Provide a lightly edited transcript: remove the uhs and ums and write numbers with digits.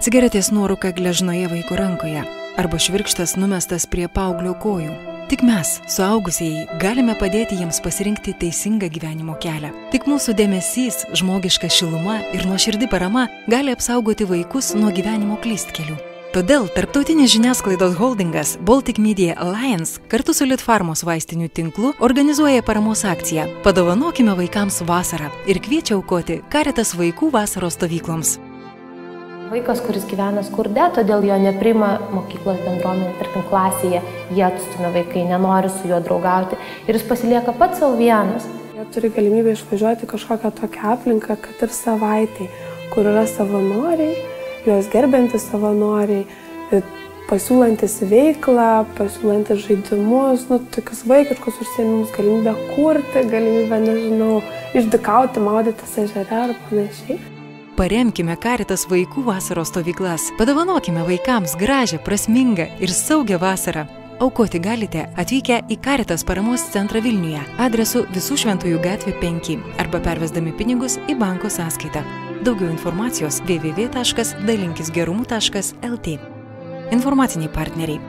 cigaretės nuorūka gležnoje vaiko rankoje arba švirkštas numestas prie paauglio kojų. Tik mes, suaugusieji, galime padėti jiems pasirinkti teisingą gyvenimo kelią. Tik mūsų dėmesys, žmogiška šiluma ir nuoširdi parama gali apsaugoti vaikus nuo gyvenimo klystkelių. Todėl tarptautinis žiniasklaidos holdingas Baltic Media Alliance kartu su Litfarmos vaistinių tinklu organizuoja paramos akciją "Padovanokime vaikams vasarą" ir kviečia aukoti Caritas vaikų vasaros stovykloms. Vaikas, kuris gyvena skurde, todėl jo nepriima mokyklos bendruomenė, tarkim klasėje, jie atstumia vaikai, nenori su juo draugauti ir jis pasilieka pats savo vienas. Jie turi galimybę išvažiuoti kažkokią tokią aplinką, kad ir savaitai, kur yra savanoriai, juos gerbiantys savanoriai, pasiūlantis veiklą, pasiūlantis žaidimus, tokius vaikiškus užsiėmimus, galimybę kurti, galimybę, nežinau, išdykauti, maudytis ežere ar panašiai. Paremkime Caritas vaikų vasaros stovyklas. Padovanokime vaikams gražią, prasmingą ir saugią vasarą. Aukoti galite atvykę į Caritas paramos centrą Vilniuje adresu Visų Šventųjų gatvė 5 arba pervesdami pinigus į banko sąskaitą. Daugiau informacijos www.dalinkisgerumu.lt. Informaciniai partneriai.